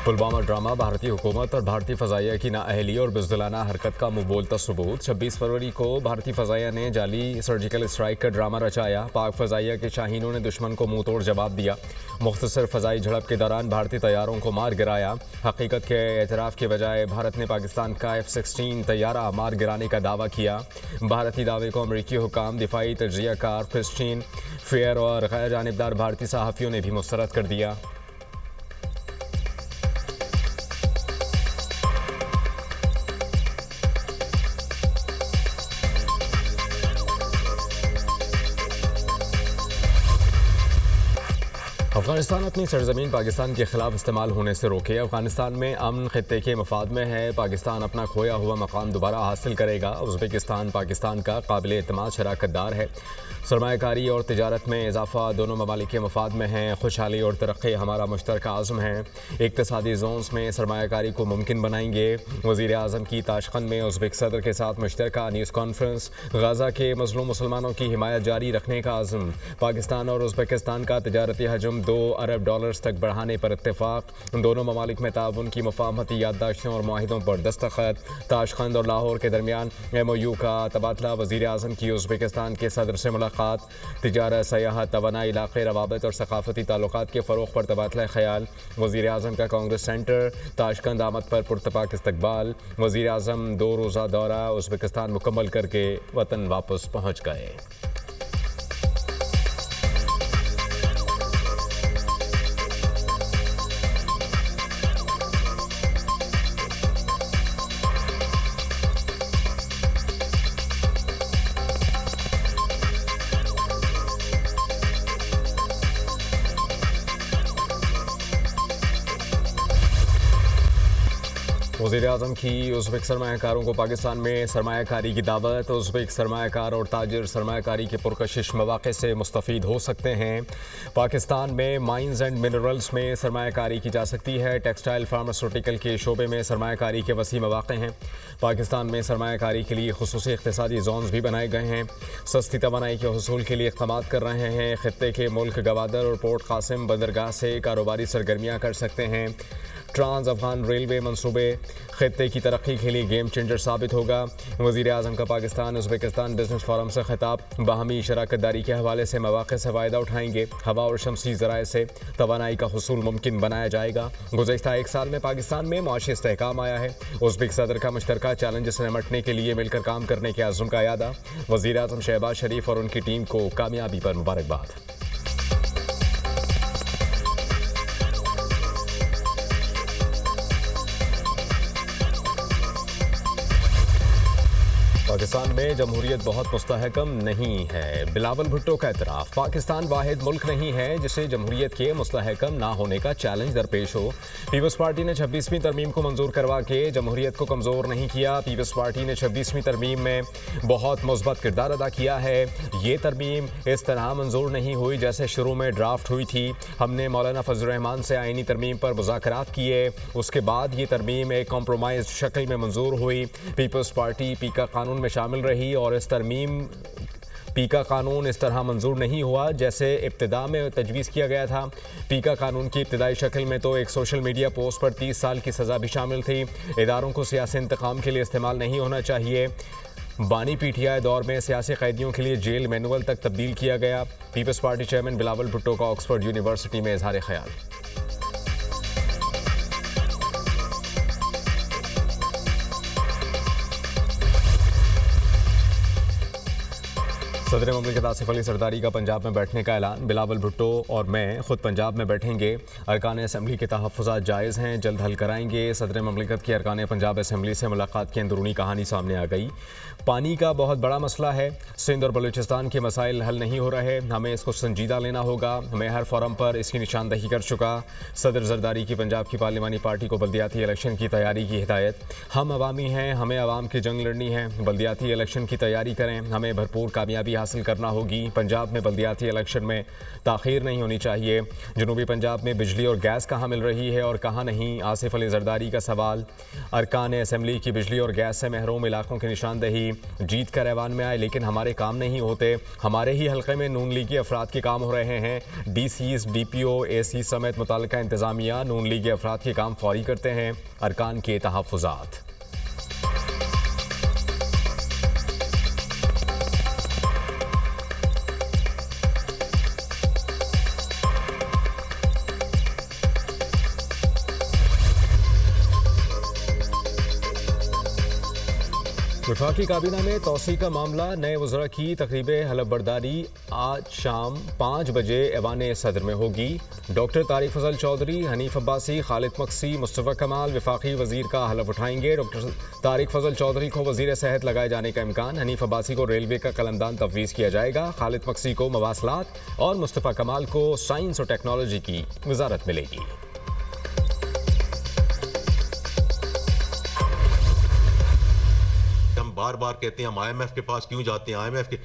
Pulwama drama भारतीय हुकूमत और भारतीय फ़ज़ाइया की नाअहली और बुज़दिलाना हरकत का मुंहबोलता सबूत। 26 फरवरी को भारतीय फ़ज़ाइया ने जाली सर्जिकल स्ट्राइक का ड्रामा रचाया। पाक फ़ज़ाइया के शाहीनों ने दुश्मन को मुंह तोड़ जवाब दिया। मुख्तसर फ़ज़ाई झड़प के दौरान भारतीय तैयारों को मार गिराया। हकीकत के एतराफ़ के बजाय भारत ने पाकिस्तान का F-16 तैयारा मार गिराने का दावा किया। भारतीय दावे को अमरीकी हुकाम, दिफाई तजिया कार, क्रिस्टीन फेयर और गैर जानिबदार भारतीय सहाफ़ियों ने भी मुस्तरद कर दिया। अफगानिस्तान अपनी सरजमीन पाकिस्तान के खिलाफ इस्तेमाल होने से रोके। अफगानिस्तान में अमन खित्ते के मफाद में है। पाकिस्तान अपना खोया हुआ मकाम दोबारा हासिल करेगा। उज़्बेकिस्तान पाकिस्तान का काबिल एतमाद शराकतदार है। सरमायाकारी और तिजारत में इजाफा दोनों ममालिक के मफाद में है। खुशहाली और तरक्की हमारा मुश्तरका आज़म है। इक़्तिसादी जोन्स में सरमायाकारी को मुमकिन बनाएंगे। वज़ीर आज़म की ताशकंद में उज़्बेक सदर के साथ मुश्तरका न्यूज़ कॉन्फ्रेंस। गाज़ा के मज़लूम मुसलमानों की हिमायत जारी रखने का आज़म। पाकिस्तान और उज़्बेकिस्तान का तिजारती हजम $2 अरब तक बढ़ाने पर इत्तेफाक। दोनों ममालिक में ताउन की मुफाहमती याददाश्तों और मुआहिदों पर दस्तखत। ताशकंद और लाहौर के दरमियान MOU का तबादला। वज़ीर आज़म की उज़्बेकिस्तान के सदर से मुलाकात। तिजारत, सयाहत, तवानाई, इलाक़ाई रवाबित और सकाफ़ती ताल्लुकात के फ़रोग़ पर तबादला ख़याल। वज़ीर आज़म का कांग्रेस सेंटर ताशकंद आमद पर पुरतपाक इस्तकबाल। वज़ीर आज़म 2 रोज़ा दौरा उज़्बेकिस्तान मुकम्मल करके वतन वापस पहुँच गए। वज़ीर आज़म की उज़्बेक सरमायाकारों को पाकिस्तान में सरमायाकारी की दावत। उज़्बेक सरमायाकार और ताजिर सरमायाकारी के पुरकशिश मौक़े से मुस्तफ़ीद हो सकते हैं। पाकिस्तान में माइंस एंड मिनरल्स में सरमायाकारी की जा सकती है। टेक्सटाइल फार्मास्यूटिकल के शोबे में सरमायाकारी के वसी मौक़े हैं। पाकिस्तान में सरमायाकारी के लिए खुसूसी इक़्तिसादी जोन्स भी बनाए गए हैं। सस्ती तवानाई के हुसूल के लिए इक़दाम कर रहे हैं। खित्ते के मुल्क गवादर और पोर्ट कासिम बंदरगाह से कारोबारी सरगर्मियाँ कर सकते हैं। ट्रांस अफगान रेलवे मंसूबे खित्ते की तरक्की के लिए गेम चेंजर साबित होगा। वज़ीर आज़म का पाकिस्तान उज़्बेकिस्तान बिजनेस फोरम से खिताब। बाहमी शराकतदारी के हवाले से मौक़े से फ़ायदा उठाएंगे। हवा और शमसी ज़राए से तवानाई का हुसूल मुमकिन बनाया जाएगा। गुज़श्ता 1 साल में पाकिस्तान में मुआशी इस्तेहकाम आया है। उज़्बेक सदर का मुश्तरका चैलेंज से निपटने के लिए मिलकर काम करने के आज़म का यादा। वज़ीर आज़म शहबाज शरीफ और उनकी टीम को कामयाबी पर मुबारकबाद। पाकिस्तान में जमहूरियत बहुत मुस्तहकम नहीं है। बिलावल भुट्टो का एतराफ़। पाकिस्तान वाहिद मुल्क नहीं है जिसे जमहूरियत के मुस्तहकम ना होने का चैलेंज दरपेश हो। पीपल्स पार्टी ने 26वीं तरमीम को मंजूर करवा के जमहूरियत को कमज़ोर नहीं किया। पीपल्स पार्टी ने 26वीं तरमीम में बहुत मुस्बत किरदार अदा किया है। ये तरमीम इस तरह मंजूर नहीं हुई जैसे शुरू में ड्राफ्ट हुई थी। हमने मौलाना फजल रहमान से आईनी तरमीम पर मुज़ाकरात किए। उसके बाद ये तरमीम एक कॉम्प्रोमाइज़ शक्ल में मंजूर हुई। पीपल्स पार्टी पीका कानून में शामिल रही और इस तरमीम पीका कानून इस तरह मंजूर नहीं हुआ जैसे इब्तिदा में तजवीज़ किया गया था। पीका कानून की इब्तिदाई शक्ल में तो एक सोशल मीडिया पोस्ट पर 30 साल की सज़ा भी शामिल थी। इदारों को सियासी इंतकाम के लिए इस्तेमाल नहीं होना चाहिए। बानी PTI दौर में सियासी कैदियों के लिए जेल मैनुअल तक तब्दील किया गया। People's party chairman Bilawal Bhutto का ऑक्सफोर्ड यूनिवर्सिटी में इजहार ख्याल। सदर ममलिकत आसिफ अली सरदारी का पंजाब में बैठने का ऐलान। बिलावल भुट्टो और मैं खुद पंजाब में बैठेंगे। अरकान असम्बली के तहफ़्फ़ुज़ात जायज़ हैं, जल्द हल कराएंगे। सदर ममलिकत की अरकान पंजाब असम्बली से मुलाकात की अंदरूनी कहानी सामने आ गई। पानी का बहुत बड़ा मसला है। सिंध और बलूचिस्तान के मसाइल हल नहीं हो रहे। हमें इसको संजीदा लेना होगा। मैं हर फोरम पर इसकी निशानदही कर चुका। सदर जरदारी की पंजाब की पार्लिमानी पार्टी को बल्दियाती इलेक्शन की तैयारी की हिदायत। हम अवामी हैं, हमें अवाम की जंग लड़नी है। बल्दियाती इलेक्शन की तैयारी करें, हमें भरपूर कामयाबी हासिल करना होगी। पंजाब में बल्दियाती इलेक्शन में ताख़ीर नहीं होनी चाहिए। जनूबी पंजाब में बिजली और गैस कहाँ मिल रही है और कहाँ नहीं, आसिफ अली जरदारी का सवाल। अरकान असम्बली की बिजली और गैस से महरूम इलाकों की निशानदही जीत कर ऐवान में आए, लेकिन हमारे काम नहीं होते। हमारे ही हल्के में नून लीगी अफराद के काम हो रहे हैं। DCs, DPO, AC समेत मुताल्लिका इंतजामिया नून लीगी अफराद के काम फौरी करते हैं। अरकान के तहफ़्फ़ुज़ात। वफाकी काबीना में तोसी का मामला, नए वज़रा की तकरीब हलफबरदारी आज शाम 5 बजे ऐवान सदर में होगी। डॉक्टर तारिक फजल चौधरी, हनीफ अब्बासी, खालिद मक्सी, मुस्तफ़ा कमाल वफाकी वज़ीर का हलफ उठाएंगे। डॉक्टर तारिक फजल चौधरी को वज़ीर सेहत लगाए जाने का इम्कान। हनीफ अब्बासी को रेलवे का कलमदान तफवीज़ किया जाएगा। खालिद मक्सी को मवासलात और मुस्तफ़ा कमाल को साइंस और टेक्नोलॉजी की वजारत मिलेगी। बार बार कहते हैं हम IMF के पास क्यों जाते हैं, IMF के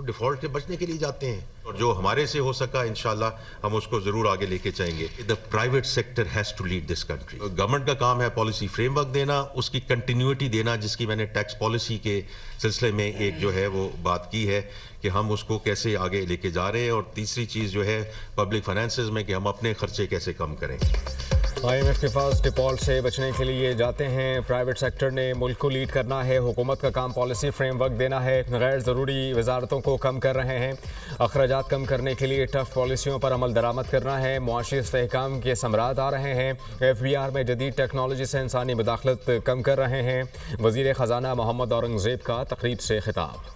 डिफॉल्ट से बचने के लिए जाते हैं, और जो हमारे से हो सका इंशाल्लाह हम उसको जरूर आगे लेके जाएंगे। The private sector has to lead this country. Government का काम है पॉलिसी फ्रेमवर्क देना, उसकी कंटिन्यूटी देना, जिसकी मैंने टैक्स पॉलिसी के सिलसिले में एक जो है वो बात की है कि हम उसको कैसे आगे लेके जा रहे हैं। और तीसरी चीज जो है पब्लिक फाइनेंसेस में कि हम अपने खर्चे कैसे कम करें। IMF के पास डिफॉल्ट से बचने के लिए जाते हैं। प्राइवेट सेक्टर ने मुल्क को लीड करना है। हुकूमत का काम पॉलिसी फ्रेमवर्क देना है। गैर ज़रूरी वजारतों को कम कर रहे हैं। अखराजात कम करने के लिए टफ पॉलिसियों पर अमल दरामद करना है। मुआशी इस्तेहकाम के समरात आ रहे हैं। FBR में जदीद टेक्नोलॉजी से इंसानी मुदाखलत कम कर रहे हैं। वज़ीर ख़जाना मोहम्मद औरंगज़ेब का तकरीब से खिताब।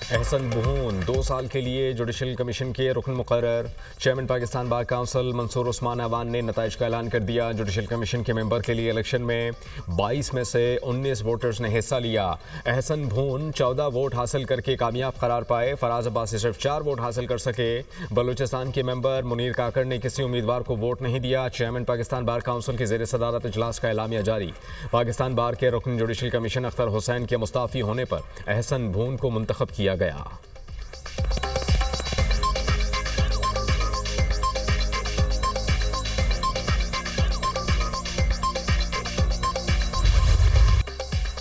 एहसन बुहून 2 साल के लिए जुडिशल कमीशन के रुकन मुकर्रर। Chairman Pakistan bar council Mansoor Usman Awan ने नताइज का ऐलान कर दिया। जुडिशल कमीशन के मेंबर के लिए इलेक्शन में 22 में से 19 वोटर्स ने हिस्सा लिया। एहसन बुहून 14 वोट हासिल करके कामयाब करार पाए। फराज अब्बासी सिर्फ 4 वोट हासिल कर सके। बलूचिस्तान के मेंबर मुनीर काकड़ ने किसी उम्मीदवार को वोट नहीं दिया। चेयरमैन पाकिस्तान बार काउंसिल के ज़ेर सदारत इजलास का एलामिया जारी। पाकिस्तान बार के रुकन जुडिशल कमीशन अख्तर हुसैन के मुस्ताफ़ी होने पर एहसन बुहून को मुंतखब किया गया।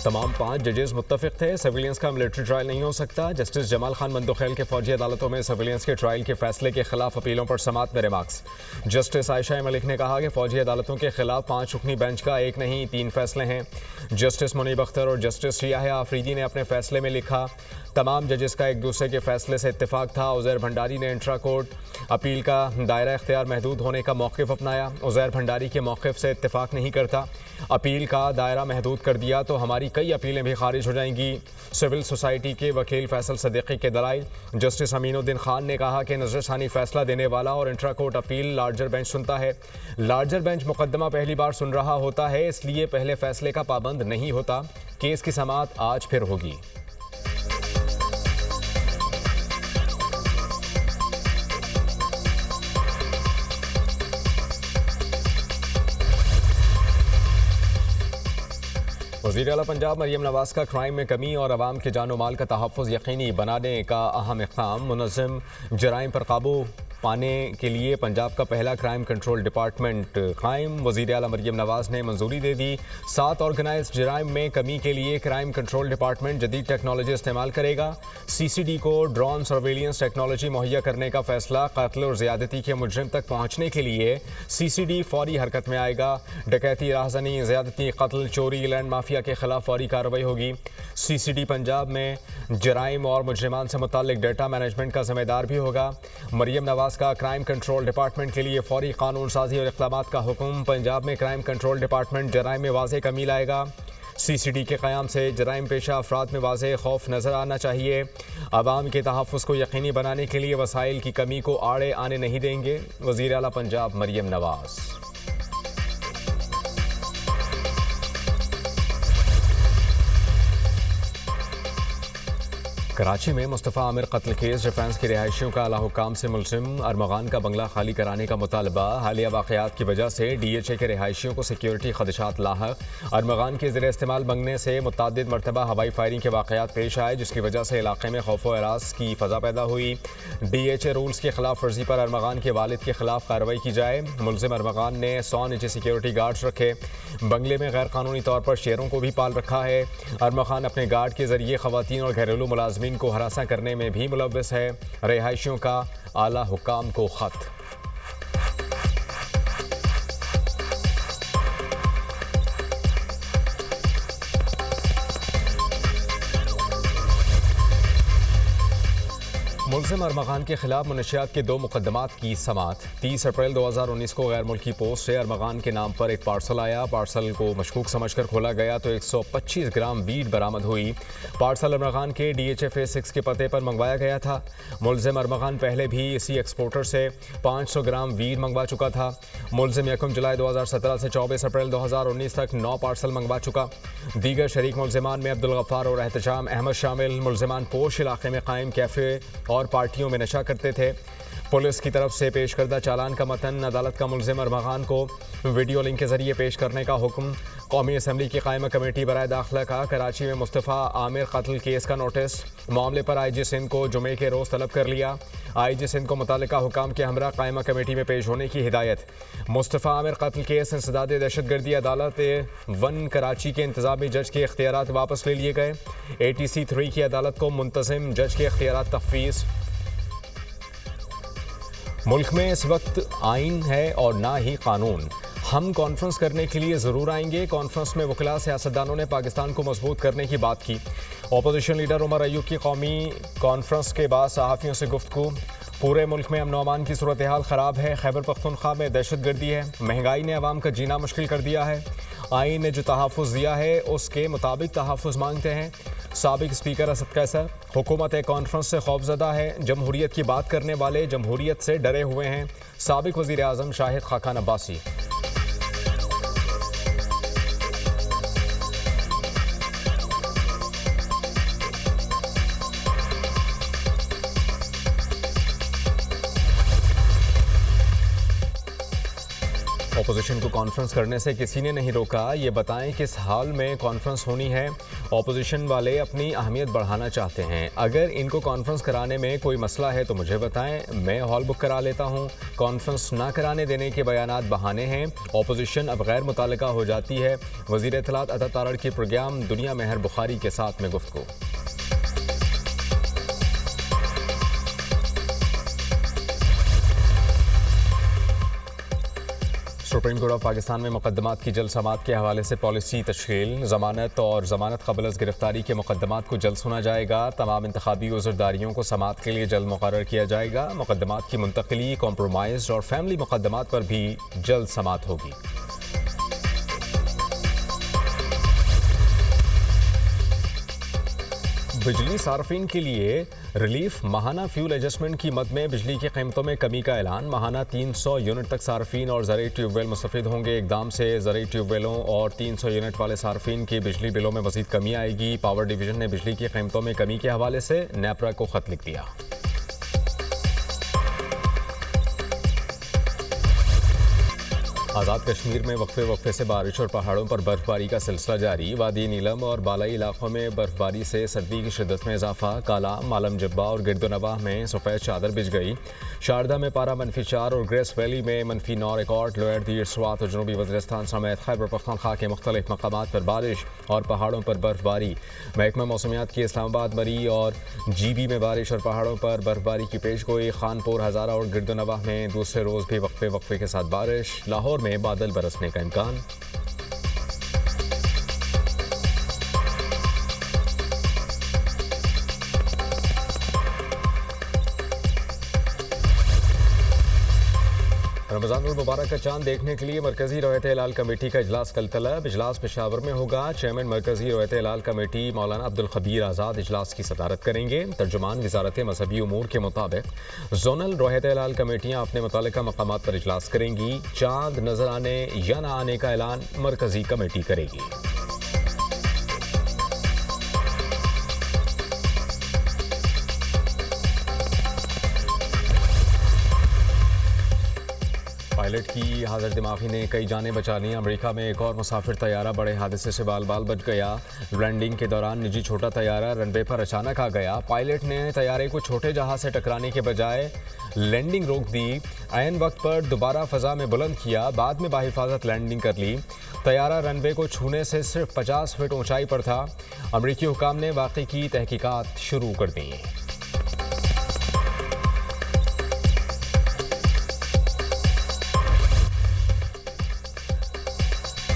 तमाम 5 जजेस मुत्तफिक थे सिविलियंस का मिलिट्री ट्रायल नहीं हो सकता। जस्टिस जमाल खान मंदोखेल के फौजी अदालतों में सिविलियंस के ट्रायल के फैसले के खिलाफ अपीलों पर समात में रिमार्क्स। जस्टिस आयशा मलिक ने कहा कि फौजी अदालतों के खिलाफ 5 रुकनी बेंच का एक नहीं 3 फैसले हैं। जस्टिस मुनीब अख्तर और जस्टिस याह्या आफरीदी ने अपने फैसले में लिखा, तमाम जजेस का एक दूसरे के फैसले से इत्तेफाक था। उज़ैर भंडारी ने इंट्रा कोर्ट अपील का दायरा इख्तियार महदूद होने का मौक़िफ़ अपनाया। उज़ैर भंडारी के मौक़िफ़ से इत्तेफाक नहीं करता। अपील का दायरा महदूद कर दिया तो हमारी कई अपीलें भी खारिज हो जाएंगी। सिविल सोसाइटी के वकील फैसल सदीक़ी के दलाइल। जस्टिस अमीनुद्दीन खान ने कहा कि नज़रसानी फ़ैसला देने वाला और intra court appeal larger bench सुनता है। लार्जर बेंच मुकदमा पहली बार सुन रहा होता है, इसलिए पहले फ़ैसले का पाबंद नहीं होता। केस की समाअत आज फिर होगी। वज़ीर आला पंजाब मरियम नवाज़ का क्राइम में कमी और अवाम के जानो माल का तहफ़्फ़ुज़ यकीनी बनाने का अहम इक़दाम। मुनज़्ज़म जराइम पर काबू पाने के लिए पंजाब का पहला क्राइम कंट्रोल डिपार्टमेंट कायम। वज़ीर आला मरियम नवाज़ ने मंजूरी दे दी। 7 ऑर्गेनाइज्ड जराइम में कमी के लिए क्राइम कंट्रोल डिपार्टमेंट जदीद टेक्नोलॉजी इस्तेमाल करेगा। CCD को ड्रोन सर्वेलियंस टेक्नोलॉजी मुहैया करने का फैसला। कत्ल और ज़्यादती के मुजरिम तक पहुँचने के लिए CCD फौरी हरकत में आएगा। डकैती, राहज़नी, ज़्यादती, कत्ल, चोरी, लैंड माफिया के खिलाफ फौरी कार्रवाई होगी। CCD पंजाब में जराइम और मुजरिमान से मुताल्लिक डेटा मैनेजमेंट का जिम्मेदार भी होगा। मरियम नवाज़ का क्राइम कंट्रोल डिपार्टमेंट के लिए फौरी कानून साजी और इक़दामात का हुक्म। पंजाब में क्राइम कंट्रोल डिपार्टमेंट जराइम में वाज़ेह कमी लाएगा। CCD के क़याम से जराइम पेशा अफराद में वाज़ेह खौफ नज़र आना चाहिए। आवाम के तहफ़्फ़ुज़ को यकीनी बनाने के लिए वसाइल की कमी को आड़े आने नहीं देंगे। वज़ीर आला पंजाब मरियम नवाज़। कराची में मुस्तफ़ा आमिर कत्ल केस डिफेंस की रिहायशियों का आला हुक्काम से मुलजिम अरमगान का बंगला खाली कराने का मुतालबा। हालिया वाक़यात की वजह से DHA के रिहायशियों को सिक्योरिटी खदशात लाहक। अरमगान के ज़रिए इस्तेमाल बंगले से मुतअद्दिद मरतबा हवाई फायरिंग के वाक़यात पेश आए, जिसकी वजह से इलाके में खौफ व हरास की फ़ज़ा पैदा हुई। DHA रूल्स की खिलाफ वर्जी पर अरमगान के वालिद के खिलाफ कार्रवाई की जाए। मुलजिम अरमगान ने 100 निजी सिक्योरिटी गार्ड्स रखे। बंगले में गैर कानूनी तौर पर शेरों को भी पाल रखा है। अरमगान अपने गार्ड के जरिए खवातीन और घरेलू मुलाजमीन को हरासा करने में भी मुलव्वस है। रिहायशियों का आला हुक्काम को खत। मुलजिम अरमगान के खिलाफ मुनशियात के 2 मुकदमात की समात। 30 अप्रैल 2019 को गैर मुल्की पोस्ट से अरमगान के नाम पर एक पार्सल आया। पार्सल को मशकूक समझकर खोला गया तो 125 ग्राम वीड बरामद हुई। पार्सल अरमगान के DHA फेज 6 के पते पर मंगवाया गया था। मुलजिम अरमगान पहले भी इसी एक्सपोर्टर से 500 ग्राम वीड मंगवा चुका था। मुलजिम 1 जुलाई 2017 से 24 अप्रैल 2019 तक 9 पार्सल मंगवा चुका। दीगर शरीक मुलजिमान में अब्दुल गफ्फार और एहतजाम अहमद शामिल। मुलजिमान पोश इलाके में कायम कैफे और पार्टियों में नशा करते थे। पुलिस की तरफ से पेश करदा चालान का मतन अदालत का मुलजिम अरमगान को वीडियो लिंक के जरिए पेश करने का हुक्म। कौमी असम्बली की कायमा कमेटी बराए दाखिला का कराची में मुस्तफ़ा आमिर कत्ल केस का नोटिस। मामले पर IG सिंध को जुमे के रोज़ तलब कर लिया। IG सिंध को मुतालिका हुकाम के हमरा कायमा कमेटी में पेश होने की हिदायत। मुस्तफ़ा आमिर कत्ल केस इंसदाद दहशतगर्दी अदालत 1 कराची के इंतज़ामी जज के इख्तियारात वापस ले लिए गए। ATC 3 की अदालत को मुंतज़िम जज के इख्तियारात तफवीज़। मुल्क में इस वक्त आइन है और ना ही कानून। हम कॉन्फ्रेंस करने के लिए ज़रूर आएंगे। कॉन्फ्रेंस में वकला सियासतदानों ने पाकिस्तान को मजबूत करने की बात की। अपोजिशन लीडर उमर अयूब की कौमी कॉन्फ्रेंस के बाद सहाफ़ियों से गुफ्तगू। पूरे मुल्क में अमन अमान की सूरत हाल ख़राब है। खैबर पख्तूनख्वा में दहशतगर्दी है। महंगाई ने अवाम का जीना मुश्किल कर दिया है। आइन ने जो तहफ़्फ़ुज़ दिया है उसके मुताबिक तहफ़्फ़ुज़ मांगते हैं। साबिक स्पीकर असद कैसर, हुकूमत कॉन्फ्रेंस से खौफजदा है। जमहूरियत की बात करने वाले जमहूरियत से डरे हुए हैं। साबिक वज़ीर आज़म शाहिद खाकान अब्बासी। अपोजिशन को कॉन्फ्रेंस करने से किसी ने नहीं रोका। ये बताएं किस हाल में कॉन्फ्रेंस होनी है। अपोजिशन वाले अपनी अहमियत बढ़ाना चाहते हैं। अगर इनको कॉन्फ्रेंस कराने में कोई मसला है तो मुझे बताएं, मैं हॉल बुक करा लेता हूं। कॉन्फ्रेंस ना कराने देने के बयानात बहाने हैं। अपोजिशन अब गैर मुतालिका हो जाती है। वज़ीर इत्तलात अता तारड़ की प्रोग्राम दुनिया मेहर बुखारी के साथ में गुफ्तगू। सुप्रीम कोर्ट ऑफ पाकिस्तान में मुकदमात की जल्द समात के हवाले से पॉलिसी तश्कील। ज़मानत और ज़मानत क़ब्ल अज़ गिरफ्तारी के मुकदमात को जल्द सुना जाएगा। तमाम इंतखाबी उज़रदारियों को समात के लिए जल्द मुकर्रर किया जाएगा। मुकदमात की मुंतकिली, कॉम्प्रोमाइज़ और फैमिली मुकदमात पर भी जल्द समात होगी। बिजली सार्फिन के लिए रिलीफ। माहाना फ्यूल एडजस्टमेंट की मद में बिजली की कीमतों में कमी का ऐलान। माहाना 300 यूनिट तक सार्फिन और ज़रूरी ट्यूबवेल मुस्तफ़िद होंगे। इक़दाम से ज़रूरी ट्यूबवेलों और 300 यूनिट वाले सार्फिन की बिजली बिलों में मज़ीद कमी आएगी। पावर डिवीज़न ने बिजली की कीमतों में कमी के हवाले से नेपरा को ख़त लिख दिया। आज़ाद कश्मीर में वक्फे से बारिश और पहाड़ों पर बर्फबारी का सिलसिला जारी। वादी नीलम और बालाई इलाकों में बर्फबारी से सर्दी की शिद्दत में इजाफा। कालाम, मालम जब्बा और गिरदोनवाह में सफ़ेद चादर बिछ गई। शारदा में पारा -4 और ग्रेस वैली में -9 रिकॉर्ड। लोअर दीर स्वात और जनूबी वज़ीरिस्तान समेत खैबर पख्तूनख्वा के मुख्तलिफ मकामात पर बारिश और पहाड़ों पर बर्फबारी। महकमा मौसमियात की इस्लामाबाद, मरी और GB में बारिश और पहाड़ों पर बर्फबारी की पेशगोई। खानपुर, हज़ारा और गिरदोनवाह में दूसरे रोज़ भी वक्फे के साथ बारिश। लाहौर में बादल बरसने का इम्कान। रमज़ान मुबारक का चांद देखने के लिए मरकज़ी रवायत हिलाल कमेटी का इजलास कल तलब। इजलास पेशावर में होगा। चेयरमैन मरकज़ी रवायत हिलाल कमेटी मौलाना अब्दुल खबीर आज़ाद इजलास की सदारत करेंगे। तर्जुमान वज़ारत मज़हबी उमूर के मुताबिक जोनल रवायत हिलाल कमेटियाँ अपने मुतालिका मकामात पर इजलास करेंगी। चांद नजर आने या न आने का ऐलान मरकज़ी कमेटी करेगी। पायलट की हाजिर दिमागी ने कई जानें बचा लीं। अमेरिका में एक और मुसाफिर तैयारा बड़े हादसे से बाल बाल बच गया। लैंडिंग के दौरान निजी छोटा तैयारा रनवे पर अचानक आ गया। पायलट ने तैयारे को छोटे जहाज से टकराने के बजाय लैंडिंग रोक दी। ऐन वक्त पर दोबारा फ़ज़ा में बुलंद किया, बाद में बाहिफाजत लैंडिंग कर ली। तैयारा रनवे को छूने से सिर्फ 50 फीट ऊंचाई पर था। अमरीकी हुकाम ने वाक़े की तहकीकात शुरू कर दी।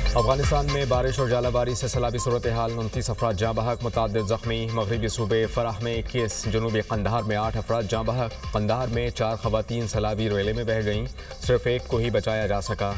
अफगानिस्तान में बारिश और जालाबारी से सैलाबी सूरत हाल, 29 अफराद जाँ बहक, मुतअद्दिद ज़ख्मी। मगरबी सूबे फराह में 21, जनूबी कंधार में 8 अफराद जाँ बहक। कंधार में 4 ख़वातीन सैलाबी रेले में बह गईं, सिर्फ एक को ही बचाया जा सका।